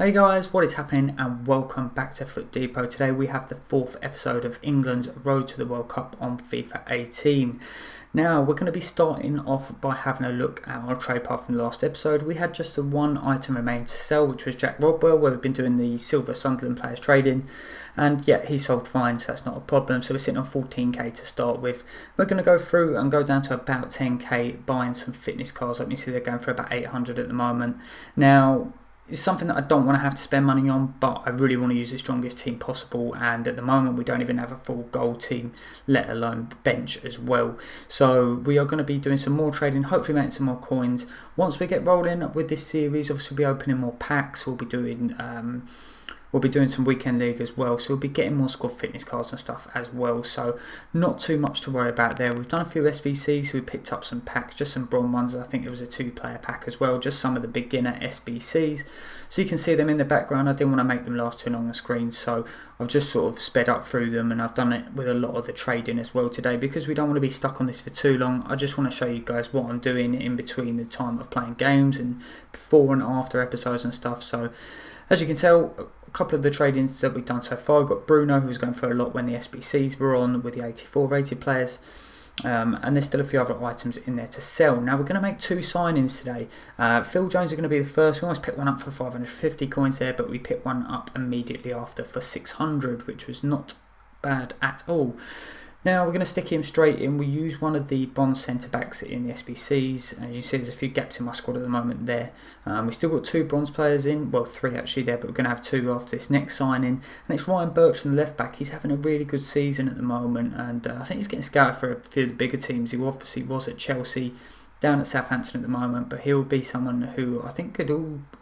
Hey guys, what is happening and welcome back to Foot Depot. Today we have the 4th episode of England's Road to the World Cup on FIFA 18. Now we're going to be starting off by having a look at our trade path from the last episode. We had just the one item remaining to sell, which was Jack Rodwell, where we've been doing the Silver Sunderland players trading. And yeah, he sold fine, so that's not a problem. So we're sitting on 14k to start with. We're going to go through and go down to about 10k buying some fitness cards. Let me see, they're going for about 800 at the moment. Now, it's something that I don't want to have to spend money on, but I really want to use the strongest team possible, and at the moment we don't even have a full gold team, let alone bench as well. So we are going to be doing some more trading, hopefully making some more coins. Once we get rolling with this series, obviously we'll be opening more packs, we'll be doing some weekend league as well, so we'll be getting more squad fitness cards and stuff as well, so not too much to worry about there. We've done a few SBCs, so we picked up some packs, just some bronze ones. I think there was a 2-player pack as well, just some of the beginner SBCs, so you can see them in the background. I didn't want to make them last too long on the screen, so I've just sort of sped up through them, and I've done it with a lot of the trading as well today, because we don't want to be stuck on this for too long. I just want to show you guys what I'm doing in between the time of playing games and before and after episodes and stuff. So as you can tell, a couple of the tradings that we've done so far, we've got Bruno, who was going for a lot when the SBCs were on with the 84 rated players, and there's still a few other items in there to sell. Now we're going to make 2 signings today. Phil Jones are going to be the first. We almost picked one up for 550 coins there, but we picked one up immediately after for 600, which was not bad at all. Now we're going to stick him straight in. We use one of the bronze centre backs in the SBCs, and you see there's a few gaps in my squad at the moment there. We've still got 2 bronze players in, well 3 actually there, but we're going to have 2 after this next signing. And it's Ryan Bertrand, the left back. He's having a really good season at the moment, and I think he's getting scouted for a few of the bigger teams. He obviously was at Chelsea, down at Southampton at the moment, but he'll be someone who I think could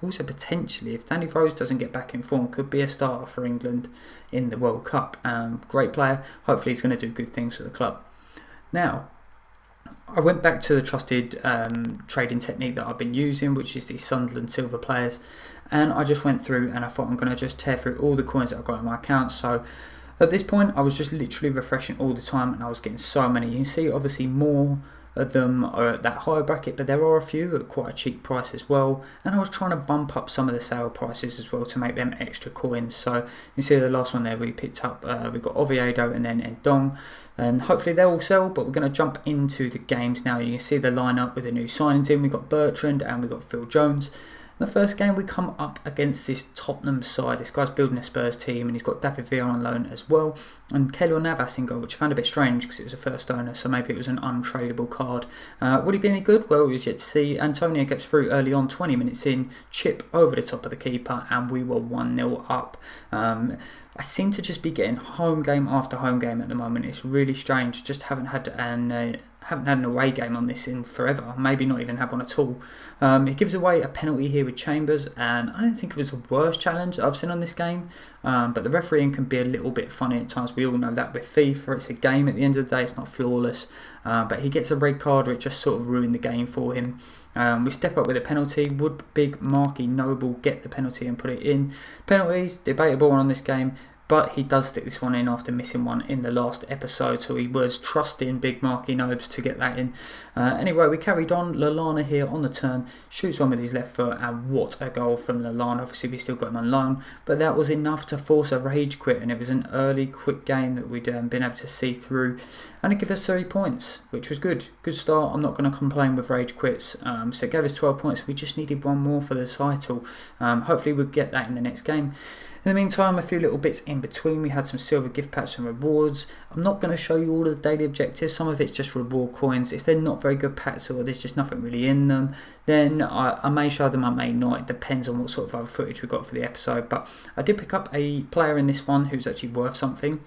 also potentially, if Danny Rose doesn't get back in form, could be a starter for England in the World Cup. Great player. Hopefully he's going to do good things for the club. Now, I went back to the trusted trading technique that I've been using, which is the Sunderland silver players, and I just went through and I thought I'm going to just tear through all the coins that I've got in my account. So at this point I was just literally refreshing all the time, and I was getting so many. You can see obviously more of them are at that higher bracket, but there are a few at quite a cheap price as well, and I was trying to bump up some of the sale prices as well to make them extra coins. So you see the last one there we picked up, we've got Oviedo and then Endong, and hopefully they'll all sell. But we're going to jump into the games now. You can see the lineup with the new signings in. We've got Bertrand and we've got Phil Jones. In the first game we come up against this Tottenham side. This guy's building a Spurs team, and he's got David Villa on loan as well, and Keylor Navas in goal, which I found a bit strange because it was a first owner, so maybe it was an untradeable card. Would he be any good? Well, we was yet to see. Antonio gets through early on, 20 minutes in, chip over the top of the keeper, and we were 1-0 up. I seem to just be getting home game after home game at the moment. It's really strange. Just haven't had an away game on this in forever. Maybe not even had one at all. He gives away a penalty here with Chambers, and I don't think it was the worst challenge I've seen on this game. But the refereeing can be a little bit funny at times. We all know that with FIFA. It's a game at the end of the day. It's not flawless. But he gets a red card, which just sort of ruined the game for him. We step up with a penalty. Would big Marky Noble get the penalty and put it in? Penalties, debatable one on this game, but he does stick this one in after missing one in the last episode, so he was trusting big Marky Nobes to get that in. Anyway, we carried on. Lallana here on the turn, shoots one with his left foot, and what a goal from Lallana. Obviously we still got him on loan, but that was enough to force a rage quit, and it was an early quick game that we'd been able to see through, and it gave us 3 points, which was good. Good start. I'm not going to complain with rage quits. So it gave us 12 points. We just needed one more for the title. Hopefully we'll get that in the next game. In the meantime, a few little bits in between. We had some silver gift packs and rewards. I'm not going to show you all of the daily objectives. Some of it's just reward coins. If they're not very good packs or there's just nothing really in them, then I may show them, I may not. It depends on what sort of other footage we got for the episode. But I did pick up a player in this one who's actually worth something,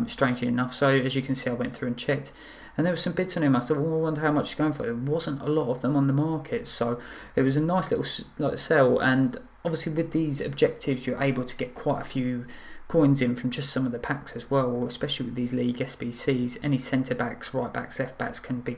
strangely enough. So as you can see, I went through and checked, and there were some bids on him. I thought, well, I wonder how much he's going for. There wasn't a lot of them on the market, so it was a nice little sell. And obviously with these objectives you're able to get quite a few coins in from just some of the packs as well, especially with these league SBCs. Any centre backs, right backs, left backs can be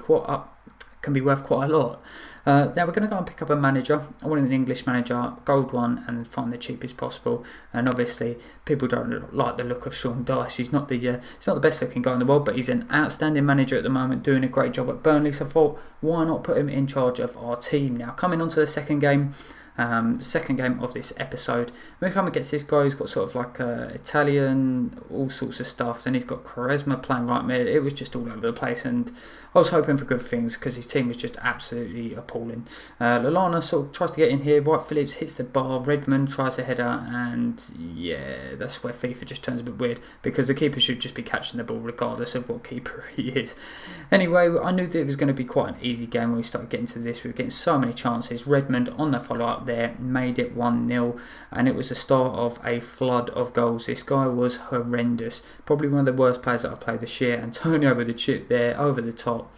worth quite a lot. Now we're going to go and pick up a manager. I wanted an English manager, gold one, and find the cheapest possible. And obviously people don't like the look of Sean Dyche. He's not the best looking guy in the world, but he's an outstanding manager at the moment, doing a great job at Burnley. So I thought, why not put him in charge of our team? Now coming on to the second game, Second game of this episode. We come against this guy who's got sort of like Italian, all sorts of stuff. Then he's got Charisma playing right mid. It was just all over the place, and I was hoping for good things because his team was just absolutely appalling. Lallana sort of tries to get in here. Rtwc hits the bar. Redmond tries a header, and yeah, that's where FIFA just turns a bit weird because the keeper should just be catching the ball regardless of what keeper he is. Anyway, I knew that it was going to be quite an easy game when we started getting to this. We were getting so many chances. Redmond on the follow-up there made it 1-0, and it was the start of a flood of goals. This guy was horrendous. Probably one of the worst players that I've played this year. Antonio with the chip there over the top.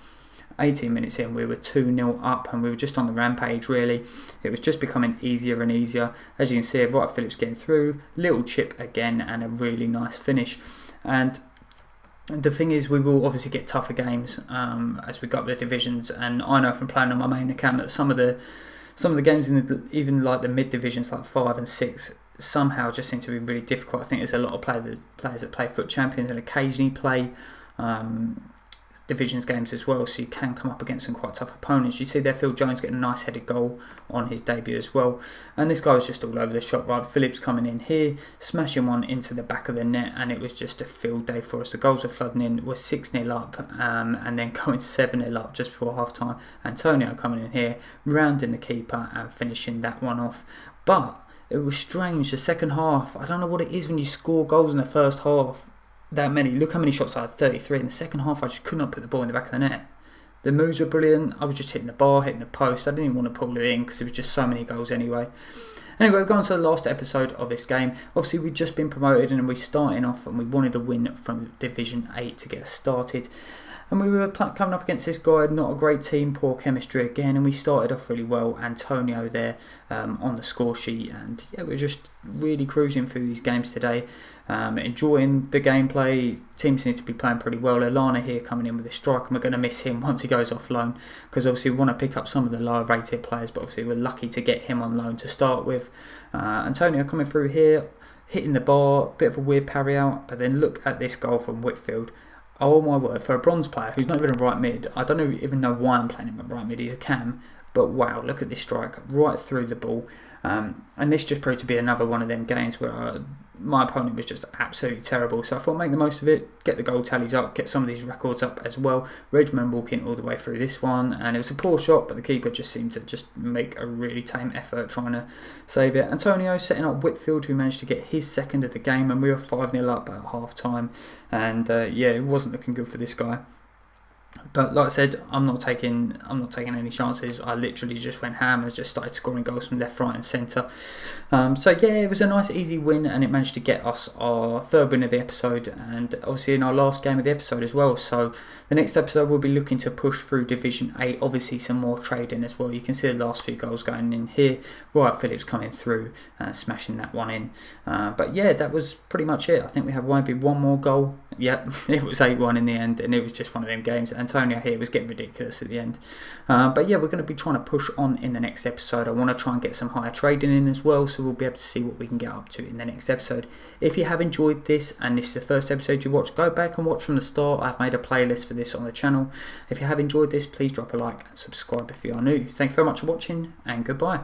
18 minutes in, we were 2-0 up, and we were just on the rampage really. It was just becoming easier and easier. As you can see, Rtwc getting through, little chip again, and a really nice finish. And the thing is, we will obviously get tougher games as we go up the divisions, and I know from playing on my main account that some of the games in even like the mid divisions, like 5 and 6, somehow just seem to be really difficult. I think there's a lot of players that play Foot Champions and occasionally play divisions games as well, so you can come up against some quite tough opponents. You see there Phil Jones getting a nice headed goal on his debut as well, and this guy was just all over the shop. Rtwc coming in here, smashing one into the back of the net, and it was just a field day for us. The goals were flooding in. We're 6-0 up, and then going 7-0 up just before half time. Antonio coming in here, rounding the keeper and finishing that one off. But it was strange, the second half. I don't know what it is when you score goals in the first half that many. Look how many shots I had, 33. In the second half, I just could not put the ball in the back of the net. The moves were brilliant. I was just hitting the bar, hitting the post. I didn't even want to pull it in because there was just so many goals anyway. Anyway, we're going to the last episode of this game. Obviously, we'd just been promoted and we're starting off, and we wanted a win from Division 8 to get us started. And we were coming up against this guy, not a great team, poor chemistry again, and we started off really well. Antonio there on the score sheet, and yeah, we're just really cruising through these games today, enjoying the gameplay. Team seems to be playing pretty well. Lallana here coming in with a strike, and we're going to miss him once he goes off loan, because obviously we want to pick up some of the lower rated players, but obviously we're lucky to get him on loan to start with. Antonio coming through here, hitting the bar, bit of a weird parry out, but then look at this goal from Whitfield. Oh my word, for a bronze player who's not even a right mid, I don't even know why I'm playing him at right mid, he's a cam, but wow, look at this strike, right through the ball. And this just proved to be another one of them games where my opponent was just absolutely terrible, so I thought make the most of it, get the goal tallies up, get some of these records up as well. Redmond walking all the way through this one, and it was a poor shot, but the keeper just seemed to just make a really tame effort trying to save it. Antonio setting up Whitfield, who managed to get his second of the game, and we were 5-0 up at half time, and yeah, it wasn't looking good for this guy. But like I said, I'm not taking any chances. I literally just went ham and just started scoring goals from left, right and centre. So yeah, it was a nice easy win, and it managed to get us our third win of the episode, and obviously in our last game of the episode as well. So the next episode we'll be looking to push through Division 8, obviously some more trading as well. You can see the last few goals going in here. Rtwc coming through and smashing that one in. But yeah, that was pretty much it. I think we have maybe one more goal. Yep, it was 8-1 in the end, and it was just one of them games. Antonio here was getting ridiculous at the end. But yeah, we're going to be trying to push on in the next episode. I want to try and get some higher trading in as well, so we'll be able to see what we can get up to in the next episode. If you have enjoyed this and this is the first episode you watched, go back and watch from the start. I've made a playlist for this on the channel. If you have enjoyed this, please drop a like and subscribe if you are new. Thank you very much for watching, and goodbye.